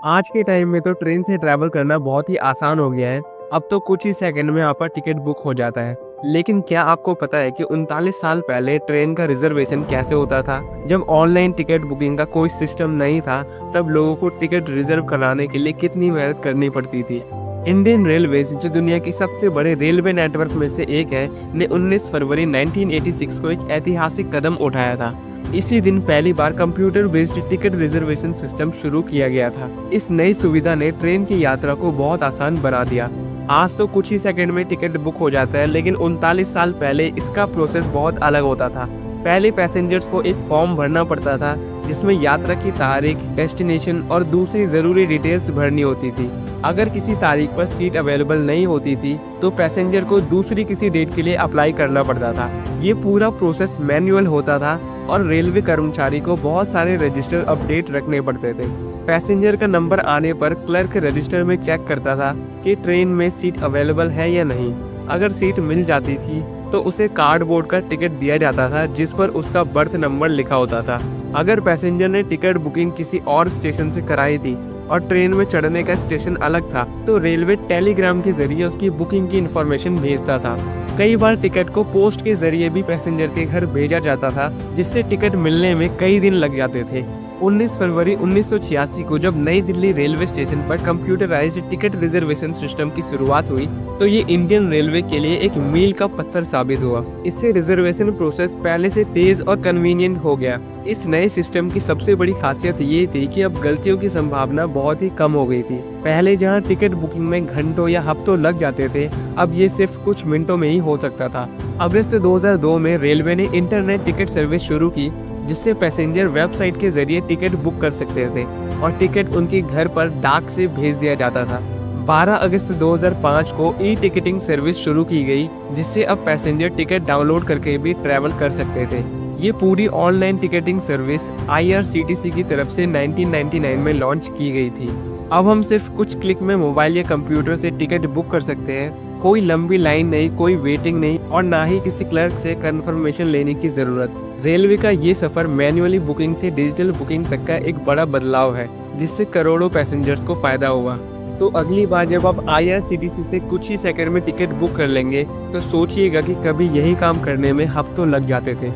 आज के टाइम में तो ट्रेन से ट्रैवल करना बहुत ही आसान हो गया है। अब तो कुछ ही सेकंड में आपका टिकट बुक हो जाता है। लेकिन क्या आपको पता है कि 39 साल पहले ट्रेन का रिजर्वेशन कैसे होता था? जब ऑनलाइन टिकट बुकिंग का कोई सिस्टम नहीं था, तब लोगों को टिकट रिजर्व कराने के लिए कितनी मेहनत करनी पड़ती थी। इंडियन रेलवेज, जो दुनिया की सबसे बड़े रेलवे नेटवर्क में से एक है, ने 19 फरवरी 1986 को एक ऐतिहासिक कदम उठाया था। इसी दिन पहली बार computer based ticket reservation system शुरू किया गया था। इस नई सुविधा ने ट्रेन की यात्रा को बहुत आसान बना दिया। आज तो कुछ ही सेकंड में टिकट बुक हो जाता है, लेकिन 39 साल पहले इसका प्रोसेस बहुत अलग होता था। पहले पैसेंजर्स को एक फॉर्म भरना पड़ता था, जिसमें यात्रा की तारीख, डेस्टिनेशन और दूसरी जरूरी डिटेल्स भरनी होती थी। अगर किसी तारीख पर सीट अवेलेबल नहीं होती थी, तो पैसेंजर को दूसरी किसी डेट के लिए अप्लाई करना पड़ता था। ये पूरा प्रोसेस मैनुअल होता था और रेलवे कर्मचारी को बहुत सारे रजिस्टर अपडेट रखने पड़ते थे। पैसेंजर का नंबर आने पर क्लर्क रजिस्टर में चेक करता था कि ट्रेन में सीट अवेलेबल है या नहीं। अगर सीट मिल जाती थी तो उसे कार्डबोर्ड का टिकट दिया जाता था, जिस पर उसका बर्थ नंबर लिखा होता था। अगर पैसेंजर ने टिकट बुकिंग किसी और स्टेशन से कराई थी और ट्रेन में चढ़ने का स्टेशन अलग था, तो रेलवे टेलीग्राम के जरिए उसकी बुकिंग की इंफॉर्मेशन भेजता था। कई बार टिकट को पोस्ट के जरिए भी पैसेंजर के घर भेजा जाता था, जिससे टिकट मिलने में कई दिन लग जाते थे। 19 फरवरी 1986 को जब नई दिल्ली रेलवे स्टेशन पर कंप्यूटराइज्ड टिकट रिजर्वेशन सिस्टम की शुरुआत हुई, तो ये इंडियन रेलवे के लिए एक मील का पत्थर साबित हुआ। इससे रिजर्वेशन प्रोसेस पहले से तेज और कन्वीनियंट हो गया। इस नए सिस्टम की सबसे बड़ी खासियत ये थी कि अब गलतियों की संभावना बहुत ही कम हो गई थी। पहले जहां टिकट बुकिंग में घंटों या हफ्तों लग जाते थे, अब ये सिर्फ कुछ मिनटों में ही हो सकता था। अगस्त 2002 में रेलवे ने इंटरनेट टिकट सर्विस शुरू की, जिससे पैसेंजर वेबसाइट के जरिए टिकट बुक कर सकते थे और टिकट उनके घर पर डाक से भेज दिया जाता था। 12 अगस्त 2005 को ई टिकटिंग सर्विस शुरू की गई, जिससे अब पैसेंजर टिकट डाउनलोड करके भी ट्रैवल कर सकते थे। ये पूरी ऑनलाइन टिकटिंग सर्विस IRCTC की तरफ से 1999 में लॉन्च की गई थी। अब हम सिर्फ कुछ क्लिक में मोबाइल या कंप्यूटर से टिकट बुक कर सकते हैं। कोई लंबी लाइन नहीं, कोई वेटिंग नहीं और ना ही किसी क्लर्क से कंफर्मेशन लेने की जरूरत। रेलवे का ये सफर मैन्युअली बुकिंग से डिजिटल बुकिंग तक का एक बड़ा बदलाव है, जिससे करोड़ों पैसेंजर्स को फायदा हुआ। तो अगली बार जब आप IRCTC से कुछ ही सेकंड में टिकट बुक कर लेंगे, तो सोचिएगा कि कभी यही काम करने में हफ्तों लग जाते थे।